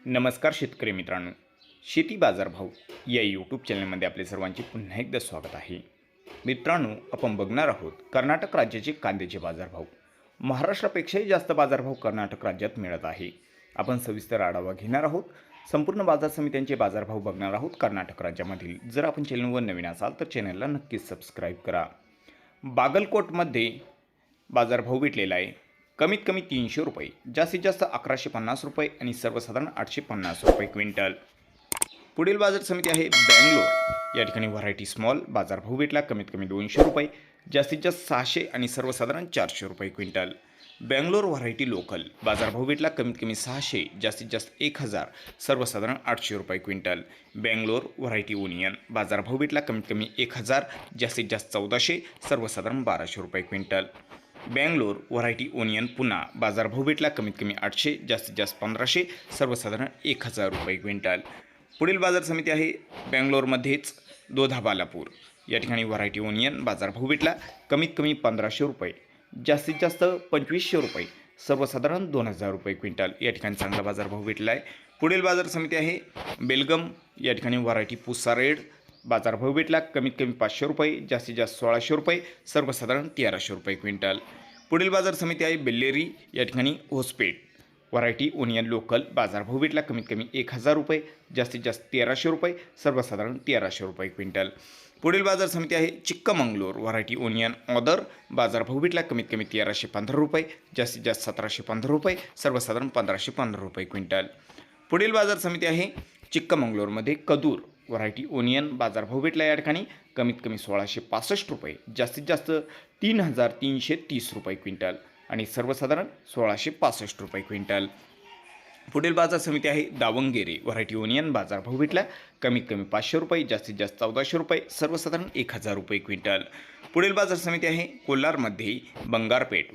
नमस्कार शेतकरी मित्रांनो, शेती बाजारभाव या यूट्यूब चॅनलमध्ये आपले सर्वांचे पुन्हा एकदा स्वागत आहे. मित्रांनो, आपण बघणार आहोत कर्नाटक राज्याचे कांद्याचे बाजारभाव. महाराष्ट्रापेक्षाही जास्त बाजारभाव कर्नाटक राज्यात मिळत आहे. आपण सविस्तर आढावा घेणार आहोत. संपूर्ण बाजार समित्यांचे बाजारभाव बघणार आहोत कर्नाटक राज्यामधील. जर आपण चॅनलवर नवीन असाल तर चॅनलला नक्कीच सबस्क्राईब करा. बागलकोटमध्ये बाजारभाव भेटलेला आहे. कमीत कमी 300 रुपये, जास्तीत जास्त 1150 रुपये आणि सर्वसाधारण 850 रुपये क्विंटल. पुढील बाजार समिती आहे बँगलोर. या ठिकाणी व्हरायटी स्मॉल बाजारभाव भेटला. कमीत कमी 200 रुपये, जास्तीत जास्त 600 आणि सर्वसाधारण 400 रुपये क्विंटल. बँगलोर व्हरायटी लोकल बाजारभाव भेटला. कमीत कमी 600, जास्तीत जास्त 1000, सर्वसाधारण 800 रुपये क्विंटल. बँगलोर व्हरायटी ओनियन बाजारभाव भेटला. कमीत कमी 1000, जास्तीत जास्त 1400, सर्वसाधारण 1200 रुपये क्विंटल. बँगलोर व्हरायटी ओनियन पुन्हा बाजारभाव भेटला. कमीत कमी 800, जास्तीत जास्त 1500, सर्वसाधारण 1000 रुपये क्विंटल. पुढील बाजार समिती आहे बँगलोरमध्येच दोधा बालापूर. या ठिकाणी व्हरायटी ओनियन बाजारभाव भेटला. कमीत कमी 1500 रुपये, जास्तीत जास्त 2500 रुपये, सर्वसाधारण 2000 रुपये क्विंटल. या ठिकाणी चांगला बाजारभाव भेटला आहे. पुढील बाजार समिती आहे बेलगम. या ठिकाणी व्हरायटी पुसा रेड बाजारभाव भेटला. कमीत कमी 500 रुपये, जास्तीत जास्त 1600 रुपये, सर्वसाधारण 1300 रुपये क्विंटल. पुढील बाजार समिती आहे बेल्लेरी. या ठिकाणी होसपेट व्हरायटी ओनियन लोकल बाजारभाव भेटला. कमीत कमी 1000 रुपये, जास्तीत जास्त 1300 रुपये, सर्वसाधारण 1300 रुपये क्विंटल. पुढील बाजार समिती आहे चिक्कमंगलोर. व्हरायटी ओनियन ऑदर बाजारभाव भेटला. कमीत कमी 1315 रुपये, जास्तीत जास्त 1715 रुपये, सर्वसाधारण 1515 रुपये क्विंटल. पुढील बाजार समिती आहे चिक्कमंगलोरमध्ये कदूर. व्हरायटी ओनियन बाजारभाव भेटला. या ठिकाणी कमीत कमी 1665 रुपये, जास्तीत जास्त 3330 रुपये क्विंटल आणि सर्वसाधारण 1665 रुपये क्विंटल. पुढील बाजार समिती आहे दावणगेरे. व्हरायटी ओनियन बाजारभाव भेटला. कमीत कमी 500 रुपये, जास्तीत जास्त 1400 रुपये, सर्वसाधारण 1000 रुपये क्विंटल. पुढील बाजार समिती आहे कोलारमध्ये बंगारपेठ.